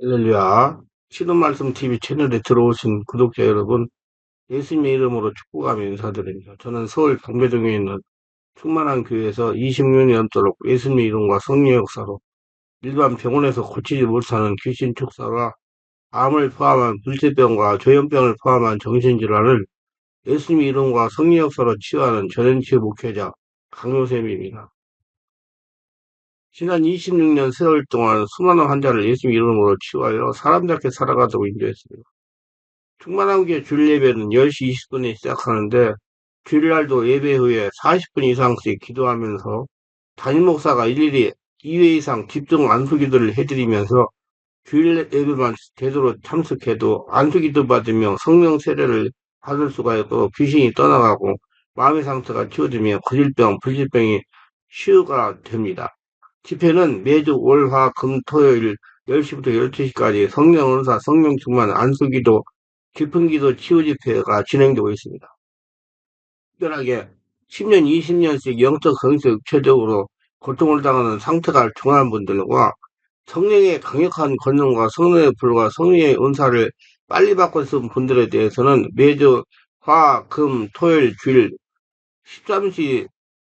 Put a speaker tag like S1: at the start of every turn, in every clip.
S1: 할렐루야. 신은 말씀 TV 채널에 들어오신 구독자 여러분, 예수님의 이름으로 축복하며 인사드립니다. 저는 서울 방배동에 있는 충만한 교회에서 26년이 넘도록 예수님의 이름과 성령의 역사로 일반 병원에서 고치지 못하는 귀신 축사와 암을 포함한 불치병과 조현병을 포함한 정신질환을 예수님의 이름과 성령의 역사로 치유하는 전현치 목회자 강요쌤입니다. 지난 26년 세월 동안 수많은 환자를 예수님의 이름으로 치유하여 사람답게 살아가도록 인도했습니다. 충만한교회 주일 예배는 10시 20분에 시작하는데 주일날도 예배 후에 40분 이상씩 기도하면서 담임 목사가 일일이 2회 이상 집중 안수기도를 해드리면서 주일 예배만 제대로 참석해도 안수기도 받으며 성령 세례를 받을 수가 있고 귀신이 떠나가고 마음의 상처가 치워지며 거질병, 불질병이 치유가 됩니다. 집회는 매주 월, 화, 금, 토요일 10시부터 12시까지 성령 은사, 성령 충만, 안수기도, 깊은 기도 치유 집회가 진행되고 있습니다. 특별하게 10년, 20년씩 영적, 성적, 육체적으로 고통을 당하는 상태가 중한 분들과 성령의 강력한 권능과 성령의 불과 성령의 은사를 빨리 받고 있는 분들에 대해서는 매주 화, 금, 토요일, 주일 13시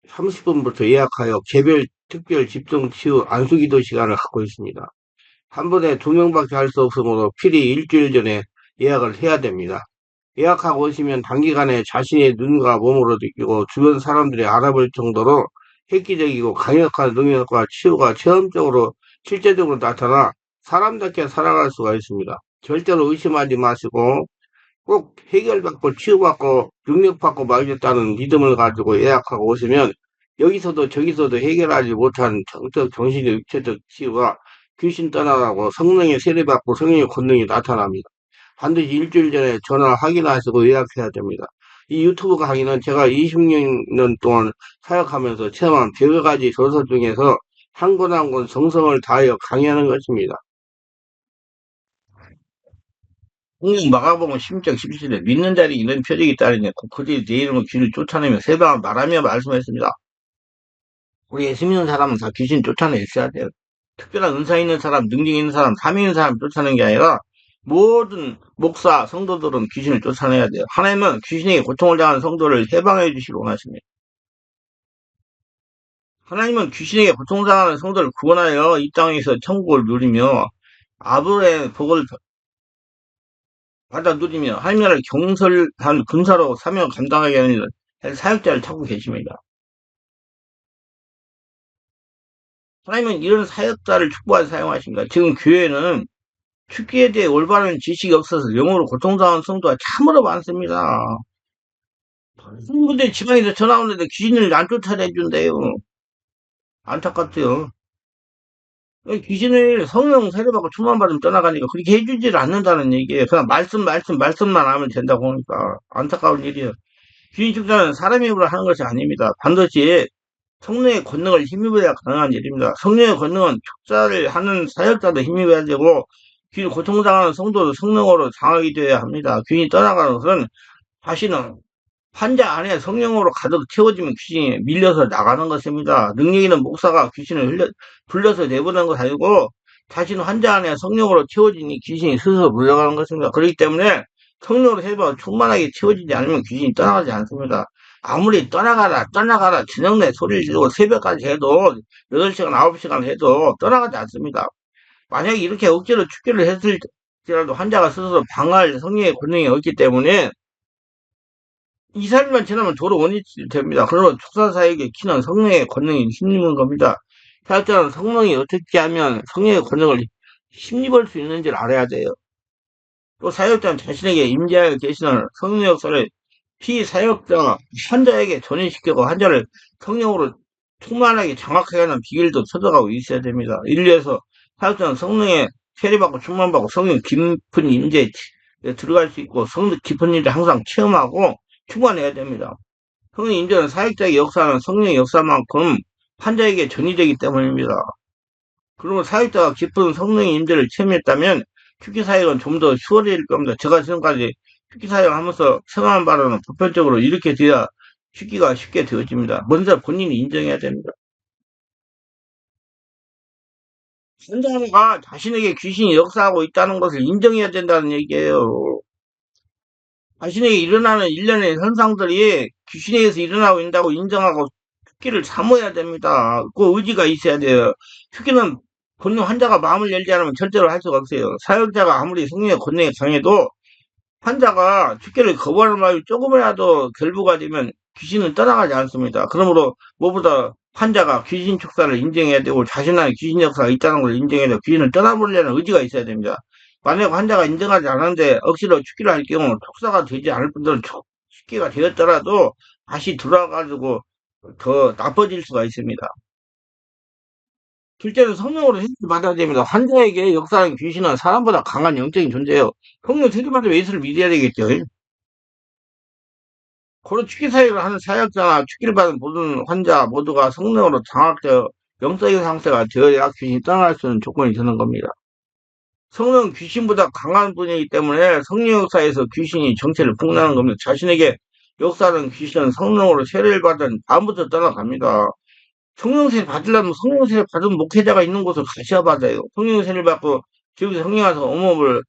S1: 30분부터 예약하여 개별 특별 집중 치유 안수기도 시간을 갖고 있습니다. 한 번에 2명밖에 할 수 없으므로 필히 일주일 전에 예약을 해야 됩니다. 예약하고 오시면 단기간에 자신의 눈과 몸으로 느끼고 주변 사람들이 알아볼 정도로 획기적이고 강력한 능력과 치유가 체험적으로 실제적으로 나타나 사람답게 살아갈 수가 있습니다. 절대로 의심하지 마시고 꼭 해결받고 치유받고 능력받고 말겠다는 믿음을 가지고 예약하고 오시면 여기서도 저기서도 해결하지 못한 정적, 정신적, 육체적 치유가 귀신 떠나가고 성령의 세례받고 성령의 권능이 나타납니다. 반드시 일주일 전에 전화 확인하시고 예약해야 됩니다. 이 유튜브 강의는 제가 26년 동안 사역하면서 체험한 100여 가지 저서 중에서 한 권 한 권 정성을 다하여 강의하는 것입니다. 성령 마가복음 16장 17절에 믿는 자리 이런 표적이 따르니 그들이 내 이름으로 귀를 쫓아내며 세방을 말하며 말씀했습니다. 우리 예수 믿는 사람은 다 귀신 쫓아내셔야 돼요. 특별한 은사 있는 사람, 능력 있는 사람, 사명 있는 사람 쫓아내는 게 아니라 모든 목사, 성도들은 귀신을 쫓아내야 돼요. 하나님은 귀신에게 고통을 당하는 성도를 해방해 주시길 원하십니다. 하나님은 귀신에게 고통당하는 성도를 구원하여 이 땅에서 천국을 누리며 아브라함의 복을 받아 누리며 하나님을 경솔한 군사로 사명을 감당하게 하는 사역자를 찾고 계십니다. 하나님은 이런 사역자를 축복하여 사용하십니다. 지금 교회는 축기에 대해 올바른 지식이 없어서 영으로 고통당하는 성도가 참으로 많습니다. 근데 지방에서 전화 오는데 귀신을 안 쫓아내준대요. 안타깝대요. 귀신을 성령 세례받고 충만받으면 떠나가니까 그렇게 해주지를 않는다는 얘기예요. 그냥 말씀만 하면 된다고 하니까 안타까운 일이에요. 귀신 축사는 사람의 힘으로 하는 것이 아닙니다. 반드시 성령의 권능을 힘입어야 가능한 일입니다. 성령의 권능은 축사를 하는 사역자도 힘입어야 되고 귀신 고통당하는 성도도 성령으로 장악이 되어야 합니다. 귀신이 떠나가는 것은 다시는 환자 안에 성령으로 가득 채워지면 귀신이 밀려서 나가는 것입니다. 능력 있는 목사가 귀신을 불려서 내보내는 것 아니고 자신 환자 안에 성령으로 채워지니 귀신이 스스로 물러가는 것입니다. 그렇기 때문에 성령으로 해봐 충만하게 채워지지 않으면 귀신이 떠나가지 않습니다. 아무리 떠나가라 저녁내 소리를 지르고 새벽까지 해도 8시간 9시간 해도 떠나가지 않습니다. 만약에 이렇게 억지로 축기를 했을지라도 환자가 스스로 방할 성령의 권능이 없기 때문에 2, 3일만 지나면 도로 원이 됩니다. 그러므로 축사사에게 키는 성령의 권능이 힘입는 겁니다. 사역자는 성령이 어떻게 하면 성령의 권능을 힘입을 수 있는지를 알아야 돼요. 또 사역자는 자신에게 임재하여 계시는 성령의 역사를 피사역자 환자에게 전해시키고 환자를 성령으로 충만하게 장악하게 하는 비결도 찾아가고 있어야 됩니다. 인류에서 사역자는 성령의 세례받고 충만받고 성령 깊은 임재에 들어갈 수 있고 성령 깊은 임재 항상 체험하고 충만해야 됩니다. 성령 임재는 사역자의 역사는 성령의 역사만큼 환자에게 전이되기 때문입니다. 그러면 사역자가 깊은 성령의 임재를 체험했다면 축기 사역은 좀 더 수월해질 겁니다. 제가 지금까지 축기 사역하면서 생각한 바로는 보편적으로 이렇게 돼야 축기가 쉽게 되어집니다. 먼저 본인이 인정해야 됩니다. 환자가 자신에게 귀신이 역사하고 있다는 것을 인정해야 된다는 얘기예요. 자신에게 일어나는 일련의 현상들이 귀신에 의해서 일어나고 있다고 인정하고 죽기를 사모해야 됩니다. 그 의지가 있어야 돼요. 죽기는 본능 환자가 마음을 열지 않으면 절대로 할 수가 없어요. 사역자가 아무리 성령의 권능이 강해도 환자가 죽기를 거부하는 마음이 조금이라도 결부가 되면 귀신은 떠나가지 않습니다. 그러므로 무엇보다 환자가 귀신 축사를 인정해야 되고 자신 안에 귀신 역사가 있다는 걸 인정해야 되고 귀신을 떠나보려는 의지가 있어야 됩니다. 만약 환자가 인정하지 않는데 억지로 죽기를 할 경우 축사가 되지 않을 뿐더러 죽기가 되었더라도 다시 돌아가지고 더 나빠질 수가 있습니다. 둘째는 성령으로 세례를 받아야 됩니다. 환자에게 역사하는 귀신은 사람보다 강한 영적인 존재예요. 성령 세례받으면 예수를 믿어야 되겠죠. 고로 축기 사역을 하는 사역자나 축기를 받은 모든 환자 모두가 성령으로 장악되어 영적인 상태가 되어야 귀신이 떠날 수 있는 조건이 되는 겁니다. 성령은 귀신보다 강한 분이기 때문에 성령 역사에서 귀신이 정체를 폭로하는 겁니다. 자신에게 역사하는 귀신은 성령으로 세례를 받은 다음부터 떠나갑니다. 성령 세례 받으려면 성령 세례 받은 목회자가 있는 곳을 가셔야 받아요. 성령 세례를 받고 지금서 성령 와서 어머을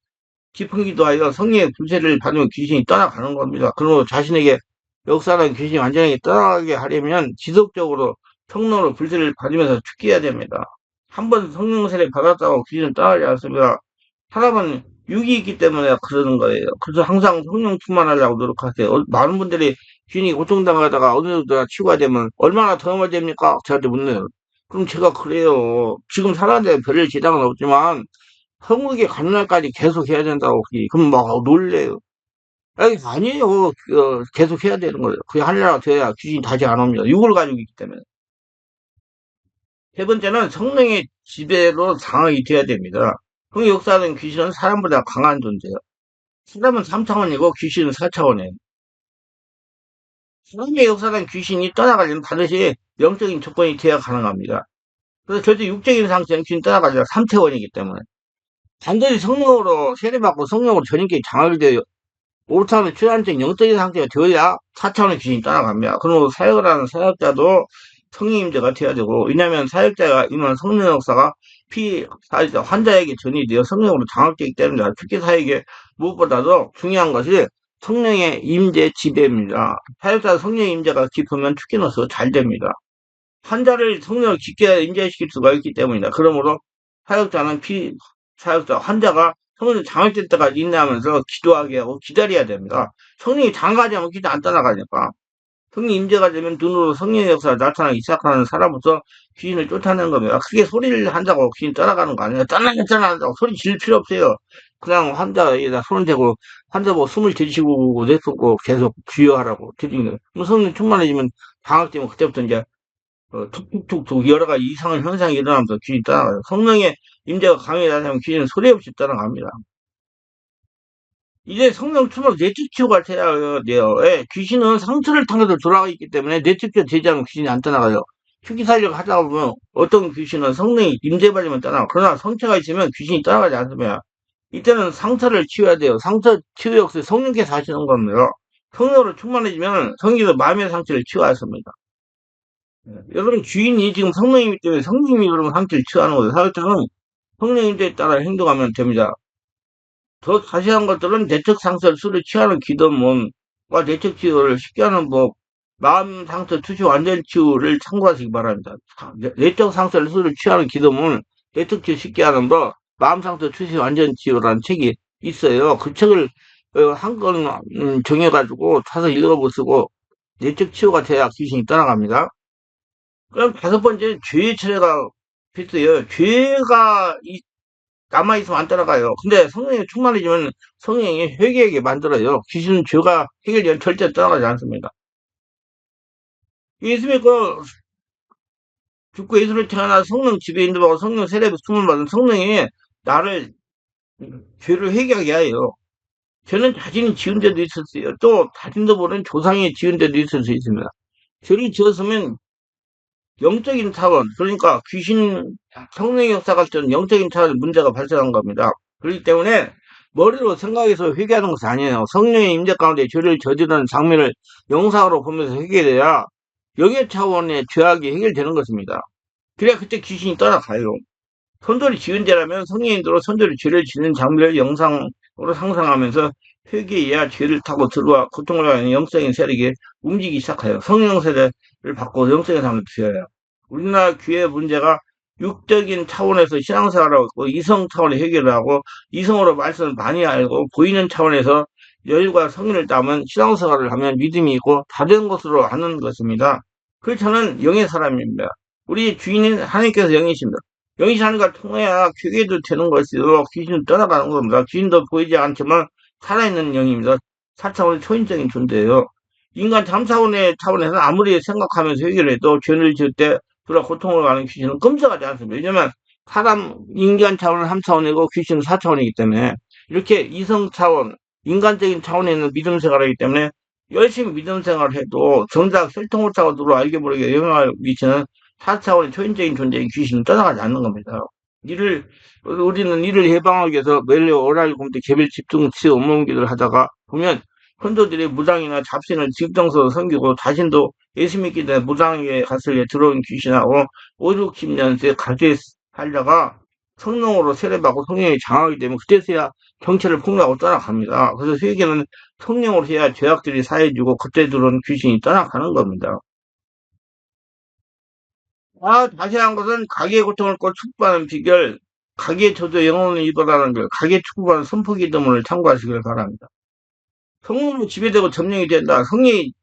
S1: 깊은 기도하여 성령의 불세를 받으면 귀신이 떠나가는 겁니다. 그리고 자신에게 역사하는 귀신이 완전하게 떠나가게 하려면 지속적으로 성령으로 불세를 받으면서 축기해야 됩니다. 한 번 성령 세례 받았다고 귀신은 떠나지 않습니다. 사람은 육이 있기 때문에 그러는 거예요. 그래서 항상 성령 충만하려고 노력하세요. 많은 분들이 귀신이 고통당하다가 어느 정도 치유가 되면 얼마나 도움이 됩니까? 저한테 묻네요. 그럼 제가 그래요. 지금 살아는데 별일 지장은 없지만 한국에 가는 날까지 계속 해야 된다고. 그럼 막 놀래요. 아니, 아니에요. 계속 해야 되는 거예요. 그게 하늘나라가 돼야 귀신이 다시 안 옵니다. 육을 가지고 있기 때문에. 세 번째는 성령의 지배로 장악이 돼야 됩니다. 그 역사하는 귀신은 사람보다 강한 존재예요. 사람은 3차원이고 귀신은 4차원이에요. 사람의 역사하는 귀신이 떠나가려면 반드시 영적인 조건이 돼야 가능합니다. 그래서 절대 육적인 상태는 귀신이 떠나가지 않아요. 3차원이기 때문에. 반드시 성령으로 세례받고 성령으로 전인격이 장악이 돼요. 5차원의 초안적 영적인 상태가 되어야 4차원의 귀신이 떠나갑니다. 그러므로 사역을 하는 사역자도 성령임자가 되어야 되고, 왜냐하면 사역자가 임한 성령 역사가 사역자 환자에게 전이되어 성령으로 장악되기 때문에 특히 사역에 무엇보다도 중요한 것이 성령의 임재 지배입니다. 사역자 성령의 임재가 깊으면 축기노서 잘 됩니다. 환자를 성령을 깊게 임재시킬 수가 있기 때문이다. 그러므로 사역자는 사역자 환자가 성령이 장악될 때까지 인내하면서 기도하게 하고 기다려야 됩니다. 성령이 장가지 않으면 기도 안 떠나가니까. 성령 임재가 되면 눈으로 성령의 역사가 나타나기 시작하는 사람부터 귀신을 쫓아내는 겁니다. 크게 소리를 한다고 귀신 떠나가는 거 아니에요. 떠나간다고 소리 지를 필요 없어요. 그냥 환자에다 손을 대고 환자 보고 숨을 들이쉬고 내뱉고 계속 주여하라고 드리는 거예요. 성령 충만해지면 장악되면 그때부터 이제 툭툭툭툭 여러 가지 이상한 현상이 일어나면서 귀신이 떠나가요. 성령의 임재가 강해지면 귀신은 소리 없이 떠나갑니다. 이제 성령 충만 내적 치유가 돼야 돼요. 예, 귀신은 상처를 통해서 돌아가 있기 때문에 내적치유 되지 않으면 귀신이 안 떠나가요. 특기 살려고 하다 보면 어떤 귀신은 성령이 임재받으면 떠나가. 그러나 상처가 있으면 귀신이 떠나가지 않습니다. 이때는 상처를 치유해야 돼요. 상처 치유 역시 성령께서 하시는 겁니다. 성령으로 충만해지면 성령도 마음의 상처를 치유하였습니다. 여러분 주인이 지금 성령이기 때문에 성령이 그러면 상처를 치유하는 거예요. 사역자는 성령님에 따라 행동하면 됩니다. 더 자세한 것들은 내적 상처를 수를 취하는 기도문과 내적 치유를 쉽게 하는 법, 마음 상처 투시 완전 치유를 참고하시기 바랍니다. 내적 상처를 수를 취하는 기도문, 내적 치유 쉽게 하는 법, 마음 상처 투시 완전 치유라는 책이 있어요. 그 책을 한 권 정해가지고 사서 읽어보시고 내적 치유가 돼야 귀신이 떠나갑니다. 그럼 다섯 번째 죄의 철회가 필수예요. 죄가 남아있으면 안 따라가요. 근데 성령이 충만해지면 성령이 회개하게 만들어요. 귀신은 죄가 해결되면 절대 따라가지 않습니다. 예수님이 죽고 예수를 태어나 성령 지배 인도받고 성령 세례를 숨을 받은 성령이 나를 죄를 회개하게 해요. 죄는 자신이 지은 데도 있었어요. 또 자신도 모르는 조상이 지은 데도 있을 수 있습니다. 죄를 지었으면 영적인 차원, 그러니까 귀신 성령의 역사 같은 영적인 차원 문제가 발생한 겁니다. 그렇기 때문에 머리로 생각해서 회개하는 것이 아니에요. 성령의 임재 가운데 죄를 저지르는 장면을 영상으로 보면서 회개돼야 영의 차원의 죄악이 해결되는 것입니다. 그래야 그때 귀신이 떠나가요. 선돌이 지은 죄라면 성령인으로 선돌이 죄를 짓는 장면을 영상으로 상상하면서 회개해야 죄를 타고 들어와 고통을 하는 영적인 세력이 움직이기 시작해요. 성령 세대를 받고 영적인 삶을 되어요. 우리나라 교회 문제가 육적인 차원에서 신앙생활을 하고 이성 차원의 회개를 하고 이성으로 말씀을 많이 알고 보이는 차원에서 열과 성인을 따면 신앙생활을 하면 믿음이 있고 다른 것으로 하는 것입니다. 그래서 저는 영의 사람입니다. 우리 주인은 하나님께서 영이십니다. 영이 하나님과 통해야 교회도 되는 것이요 귀신은 떠나가는 겁니다. 귀신도 보이지 않지만 살아있는 영입니다. 4차원의 초인적인 존재예요. 인간 3차원의 차원에서는 아무리 생각하면서 회개를 해도 죄를 지을 때 그런 고통을 가는 귀신은 끔찍하지 않습니다. 왜냐면 사람 인간 차원은 3차원이고 귀신은 4차원이기 때문에 이렇게 이성 차원, 인간적인 차원에 있는 믿음 생활을 하기 때문에 열심히 믿음 생활을 해도 정작 혈통으로 알게 모르게 영향을 미치는 4차원의 초인적인 존재인 귀신은 떠나가지 않는 겁니다. 우리는 이를 예방하기 위해서 매일 오랄 곰때 개별 집중치 업무기를 하다가 보면 선조들이 무당이나 잡신을 직정서로 섬기고 자신도 예수 믿기 전에 무당에 갔을 때 들어온 귀신하고 5, 60년째 같이 살다가 성령으로 세례받고 성령이 장하기 때문에 그때서야 정체를 폭로하고 떠나갑니다. 그래서 세계는 성령으로 해야 죄악들이 사해지고 그때 들어온 귀신이 떠나가는 겁니다. 자세한 것은 가계의 고통을 꼭 축복하는 비결, 가계의 저도 영혼을 입어라는 걸, 가계 축복하는 선포기도문을 참고하시길 바랍니다. 성령으로 지배되고 점령이 된다. 성령이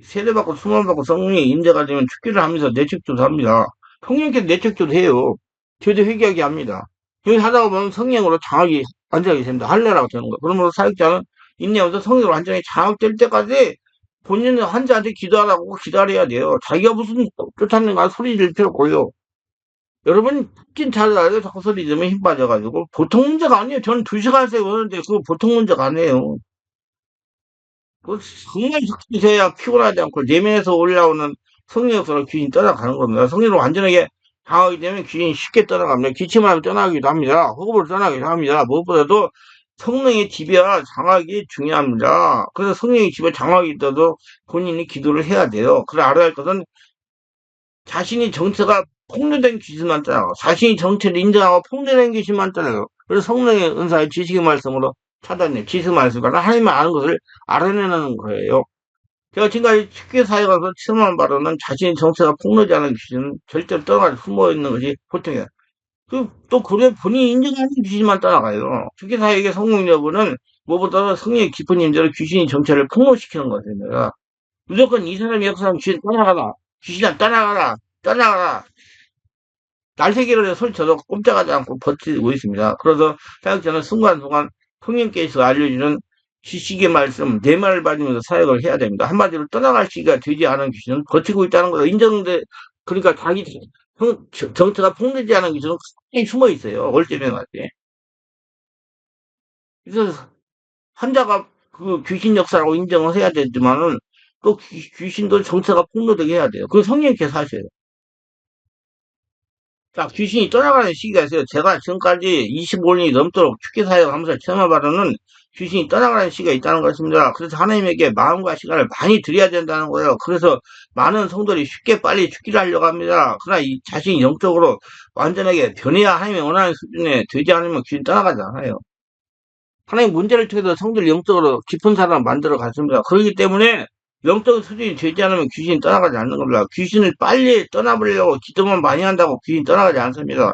S1: 세례받고 수만받고 성령이 임재가 되면 축기를 하면서 내척조도 합니다. 성령께서 내척조도 해요. 저도 회개하게 합니다. 여기 하다가 보면 성령으로 장악이 완전하게 됩니다. 할례라고 되는 거. 그러므로 사역자는 인내하면서 성령으로 완전히 장악될 때까지 본인은 환자한테 기도하라고 기다려야 돼요. 자기가 무슨 쫓았는가 소리 질 필요 없고요. 여러분, 찐 잘알아요. 자꾸 소리 지르면 힘 빠져가지고. 보통 문제가 아니에요. 저는 2시간씩 오는데 그거 보통 문제가 아니에요. 그 정말 숙지해야 피곤하지 않고 내면에서 올라오는 성령 역사로 귀신이 떠나가는 겁니다. 성령으로 완전하게 당하게 되면 귀신이 쉽게 떠나갑니다. 기침을 하면 떠나기도 합니다. 호흡을 떠나기도 합니다. 무엇보다도 성령의 지배와 장악이 중요합니다. 그래서 성령의 지배 장악이 있어도 본인이 기도를 해야 돼요. 그래 알아야 할 것은 자신이 정체가 폭로된 귀신만 떠나고 자신이 정체를 인정하고 폭로된 귀신만 떠나고 그래서 성령의 은사의 지식의 말씀으로 차단해 지식 말씀과 하나님만 아는 것을 알아내는 거예요. 제가 지금까지 쉽게 사역하면서 체험한 바로는 자신의 정체가 폭로되지 않은 귀신은 절대로 떠나가지 숨어있는 것이 보통이에요. 또 그래 본인이 인정하는 귀신만 떠나가요. 쉽게 사역의 성공 여부는 무엇보다도 성령의 깊은 임재로 귀신의 정체를 폭로시키는 것입니다. 무조건 이 사람이 역사하면 귀신 떠나가라. 귀신아 떠나가라. 떠나가라. 날새기를 해서 소리쳐도 꼼짝하지 않고 버티고 있습니다. 그래서 사역자는 순간순간 성령께서 알려주는 지식의 말씀, 내 말을 받으면서 사역을 해야 됩니다. 한마디로 떠나갈 시기가 되지 않은 귀신은 버티고 있다는 거예요. 인정돼, 그러니까 자기 정체가 폭로되지 않은 귀신은 가만히 숨어 있어요. 올때면한테. 그래서 환자가 그 귀신 역사라고 인정을 해야 되지만은 또 귀신도 정체가 폭로되게 해야 돼요. 그 성령께서 하셔요. 자, 귀신이 떠나가는 시기가 있어요. 제가 지금까지 25년이 넘도록 축기 사역하면서 체험해봐서는 귀신이 떠나가는 시기가 있다는 것입니다. 그래서 하나님에게 마음과 시간을 많이 드려야 된다는 거예요. 그래서 많은 성도들이 쉽게 빨리 축기를 하려고 합니다. 그러나 이 자신이 영적으로 완전하게 변해야 하나님이 원하는 수준에 되지 않으면 귀신 떠나가지 않아요. 하나님 문제를 통해서 성도를 영적으로 깊은 사람을 만들어 갔습니다. 그렇기 때문에 영적 수준이 되지 않으면 귀신이 떠나가지 않는 겁니다. 귀신을 빨리 떠나보려고 기도만 많이 한다고 귀신이 떠나가지 않습니다.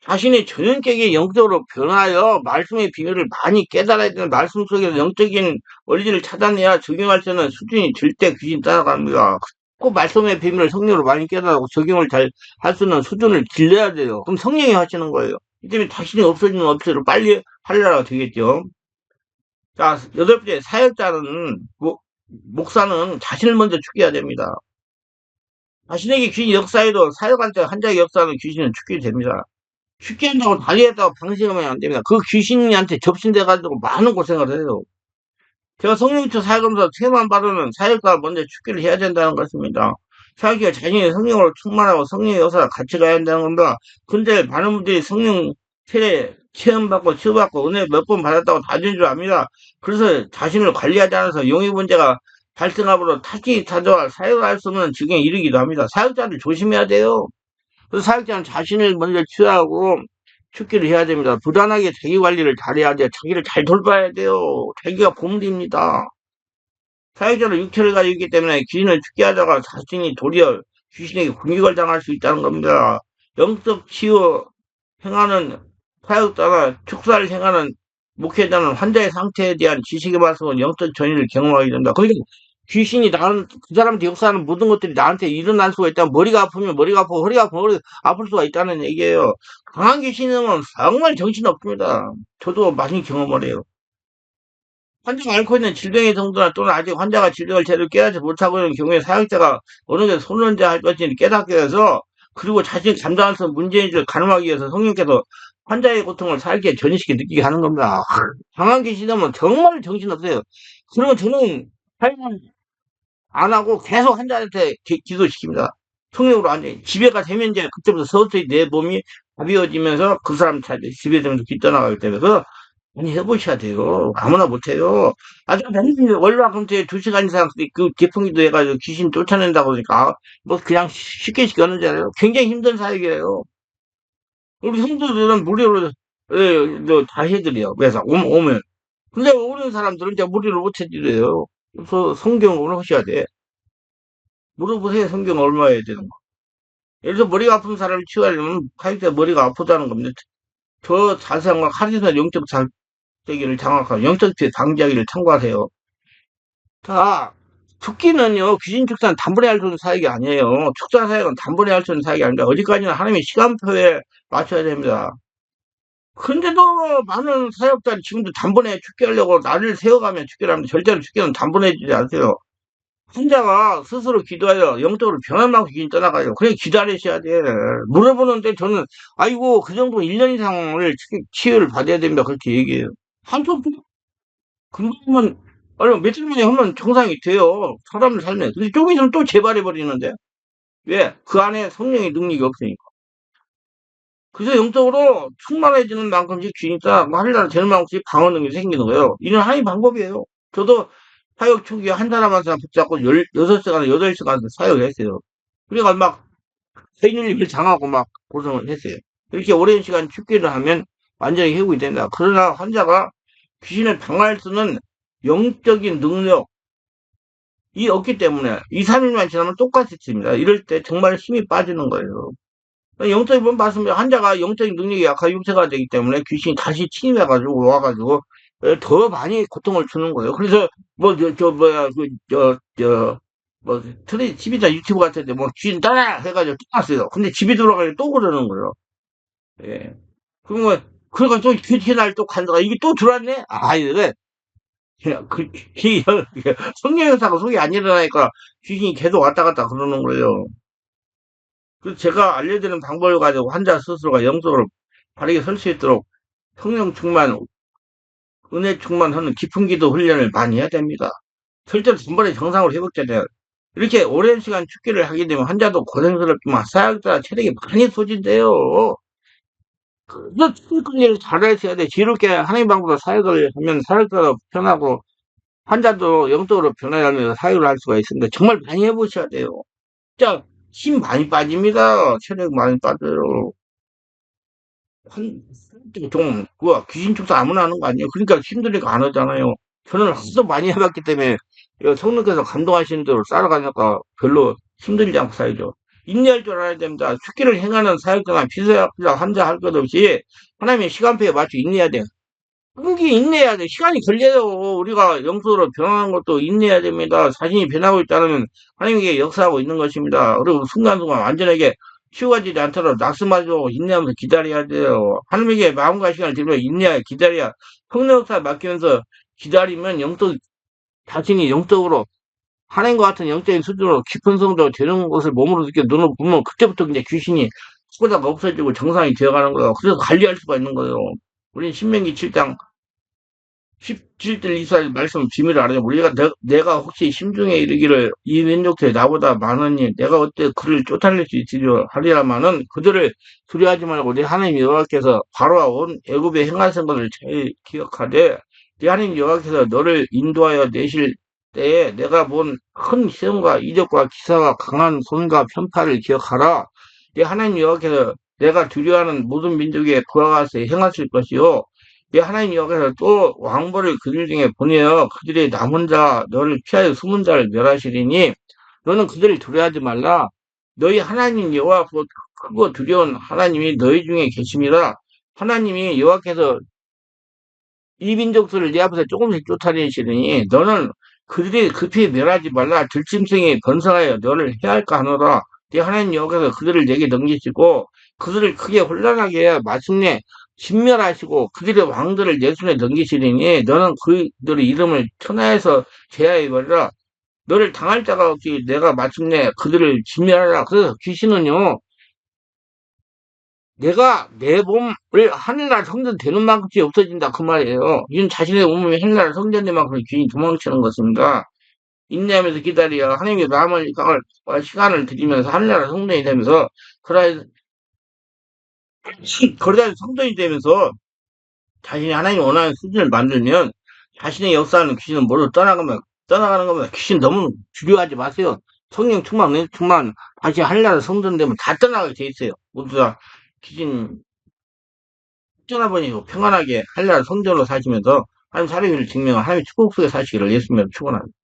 S1: 자신의 전형적인 영적으로 변하여 말씀의 비밀을 많이 깨달아야 되는 말씀 속에서 영적인 원리를 찾아내야 적용할 수 있는 수준이 될 때 귀신이 떠나갑니다. 꼭 말씀의 비밀을 성령으로 많이 깨달고 적용을 잘 할 수 있는 수준을 길러야 돼요. 그럼 성령이 하시는 거예요. 이 때문에 자신이 없어지면 없어지도록 빨리 하려고 되겠죠. 자, 8번째, 사역자는, 목사는 자신을 먼저 죽여야 됩니다. 자신에게 귀신 역사에도 사역할 때 한자의 역사는 귀신은 죽게 됩니다. 죽게 한다고 달리했다고 방심하면 안 됩니다. 그 귀신한테 접신돼가지고 많은 고생을 해요. 제가 성령부터 사역하면서 체험한 바로는 사역자가 먼저 죽기를 해야 된다는 것입니다. 사역자가 자신의 성령으로 충만하고 성령의 역사를 같이 가야 한다는 겁니다. 근데 많은 분들이 성령 세례 체험받고 치유받고 은혜 몇 번 받았다고 다준 줄 압니다. 그래서 자신을 관리하지 않아서 영의 문제가 발생함으로 타락이 찾아와 사역을 할 수 없는 지경에 이르기도 합니다. 사역자들 조심해야 돼요. 그래서 사역자는 자신을 먼저 치유하고 죽기를 해야 됩니다. 부단하게 자기 관리를 잘해야 돼요. 자기를 잘 돌봐야 돼요. 자기가 본입니다. 사회적으로 육체를 가지고 있기 때문에 귀신을 죽게 하다가 자신이 도리어 귀신에게 공격을 당할 수 있다는 겁니다. 영적 치유 행하는 사역자나 축사를 행하는 목회자는 환자의 상태에 대한 지식에 맞서 영적 전이를 경험하게 된다. 그러니까 귀신이 나는 그 사람한테 역사하는 모든 것들이 나한테 일어날 수가 있다. 머리가 아프면 머리가 아프고 허리가 아프면 허리가 아플 수가 있다는 얘기예요. 강한 귀신은 정말 정신 없습니다. 저도 많이 경험을 해요. 환자가 앓고 있는 질병의 정도나 또는 아직 환자가 질병을 제대로 깨닫지 못하고 있는 경우에 사역자가 어느 정도 손론자 할 것인지 깨닫게 해서 그리고 자신이 감당할 수 없는 문제인지를 가늠하기 위해서 성령께서 환자의 고통을 살게 전이시게 느끼게 하는 겁니다. 강한 계시다면 정말 정신없어요. 그러면 저는 사용을 안 하고 계속 환자한테 기도시킵니다. 성령으로 완전히 지배가 되면 이제 그때부터 서서히 내 몸이 가벼워지면서 그 사람 집에 되면서 귀떠나가기 때문에 많이 해보셔야 돼요. 아무나 못해요. 아주 맨날 월화금토에 2시간 이상 그 개풍기도 해가지고 귀신 쫓아낸다고 그러니까 뭐 그냥 쉽게 시켰는 줄 알아요. 굉장히 힘든 사역이에요. 우리 성도들은 무료로 다 해드려요. 그래서 오면. 근데 오는 사람들은 이제 무료로 못 해드려요. 그래서 성경을 하셔야 돼. 물어보세요. 성경 얼마 해야 되는 거. 예를 들어 머리가 아픈 사람을 치유하려면 하여튼 머리가 아프다는 겁니다. 저 자세한 거 카리스마 영적 장기를 장악하고 영적 방지하기를 참고하세요. 자, 죽기는요, 귀신 축사는 단번에 할 수 있는 사역이 아니에요. 축사 사역은 단번에 할 수 있는 사역이 아닙니다. 어디까지나 하나님의 시간표에 맞춰야 됩니다. 근데도 많은 사역자들이 지금도 단번에 죽게 하려고 날을 세워가면 죽기를 합니다. 절대로 죽기는 단번에 해주지 않으세요. 환자가 스스로 기도하여 영적으로 변화만큼 귀신 떠나가요. 그래 기다리셔야 돼. 물어보는데 저는 아이고 그 정도 1년 이상을 치유를 받아야 됩니다. 그렇게 얘기해요. 한쪽 그러면 아니 며칠 만에 하면 정상이 돼요. 사람을 살면. 근데 좀 있으면 또 재발해 버리는데. 왜? 그 안에 성령의 능력이 없으니까. 그래서 영적으로 충만해지는 만큼씩 주니까 하늘나라 되는 만큼씩 방어 능력이 생기는 거예요. 이는 하나의 방법이에요. 저도 사역 초기에 한 사람 한 사람 붙잡고 16시간, 8시간 사역을 했어요. 그러니까 막 세인율님을 장하고 막 고생을 했어요. 이렇게 오랜 시간 축기를 하면 완전히 회복이 된다. 그러나 환자가 귀신을 방어할 수는 영적인 능력, 이 없기 때문에 2, 3일만 지나면 똑같이 씁니다. 이럴 때 정말 힘이 빠지는 거예요. 영적인 말씀에 환자가 영적인 능력이 약한 육체가 되기 때문에 귀신이 다시 침입해가지고 와가지고 더 많이 고통을 주는 거예요. 그래서 뭐 뭐야 뭐 TV나 유튜브 같은데 뭐 귀신 따라 해가지고 떠났어요. 근데 집에 돌아가니 또 그러는 거예요. 예. 그러면 그러니까 또 그날 또 간다가 이게 또 들어왔네. 아 이래. 그냥 성령 현상가 속이 안 일어나니까 귀신이 계속 왔다 갔다 그러는 거예요. 그래서 제가 알려드리는 방법을 가지고 환자 스스로가 영적으로 바르게 설 수 있도록 성령 충만, 은혜 충만하는 깊은 기도 훈련을 많이 해야 됩니다. 절대로 전번에 정상으로 회복되네요. 이렇게 오랜 시간 축기를 하게 되면 환자도 고생스럽지만 사역자 체력이 많이 소진돼요. 그래서 일을 잘해야 돼. 지혜롭게 하나님 방법으로 사역을 하면 사역자도 편하고 환자도 영적으로 변화하면서 사역을 할 수가 있습니다. 정말 많이 해보셔야 돼요. 진짜 힘 많이 빠집니다. 체력 많이 빠져요. 그 귀신 축사 아무나 하는 거 아니에요. 그러니까 힘드니까 안 하잖아요. 저는 하도 많이 해봤기 때문에 성령께서 감동하시는 대로 따라가니까 별로 힘들지 않고 살죠. 인내할 줄 알아야 됩니다. 축기를 행하는 사역자나 비서약자 환자 할 것 없이 하나님의 시간표에 맞춰 인내해야 돼요. 끊기 인내해야 돼. 시간이 걸려요. 우리가 영적으로 변하는 것도 인내해야 됩니다. 자신이 변하고 있다는 하나님께 역사하고 있는 것입니다. 그리고 순간순간 완전하게 치유하지 않도록 낙심하고 인내하면서 기다려야 돼요. 하나님에게 마음과 시간을 들여 인내하여 기다려야 성령 역사 맡기면서 기다리면 자신이 영적으로 하나님과 같은 영적인 수준으로 깊은 성도가 되는 것을 몸으로 느껴 눈으로 보면 그때부터 이제 귀신이 수고자가 없어지고 정상이 되어가는 거예요. 그래서 관리할 수가 있는 거예요. 우리는 신명기 7장 17절 이스라엘 말씀 비밀을 알아요. 우리가 내가 혹시 심중에 이르기를 이 민족들이 나보다 많으니 내가 어때 그를 쫓아낼 수 있으려 하리라마는 그들을 두려워하지 말고 내 하나님 여호와께서 바로와 온 애굽에 행하신 것을 잘 기억하되 네 하나님 여호와께서 너를 인도하여 내실 때에 내가 본 큰 시험과 이적과 기사와 강한 손과 편파를 기억하라. 내 하나님 여호와께서 내가 두려워하는 모든 민족에 그와 같이 행하실 것이요. 내 하나님 여호와께서 또 왕벌을 그들 중에 보내어 그들의 남은 자 너를 피하여 숨은 자를 멸하시리니 너는 그들을 두려워하지 말라. 너희 하나님 여호와 곧 크고 두려운 하나님이 너희 중에 계심이라. 하나님이 여호와께서 이 민족들을 네 앞에서 조금씩 쫓아내시더니 너는 그들이 급히 멸하지 말라. 들짐승이 번성하여 너를 해할까 하노라. 네 하나님 여호와께서 그들을 내게 넘기시고 그들을 크게 혼란하게 해 마침내 진멸하시고 그들의 왕들을 내 손에 넘기시리니 너는 그들의 이름을 천하에서 제하여 버리라. 너를 당할 자가 없기 내가 마침내 그들을 진멸하라. 그래서 귀신은요, 내가 내 몸을 하늘나라 성전되는 만큼씩 없어진다 그 말이에요. 이는 자신의 몸이 하늘나라 성전된 만큼 귀신이 도망치는 것입니다. 인내하면서 기다려 하나님의 마음을 시간을 들이면서 하늘나라 성전이 되면서 그러한 거대한 성전이 되면서 자신이 하나님 원하는 수준을 만들면 자신의 역사하는 귀신은 모두 떠나가는 겁니다. 귀신 너무 두려워하지 마세요. 성령 충만 다시 하늘나라 성전 되면 다 떠나가게 돼 있어요. 모두 다 귀신 전화번이고 평안하게 한날 성전으로 사시면서 하나님 사랑을 증명하는 하나님의 축복 속에 사시기를 예수님으로 축원합니다.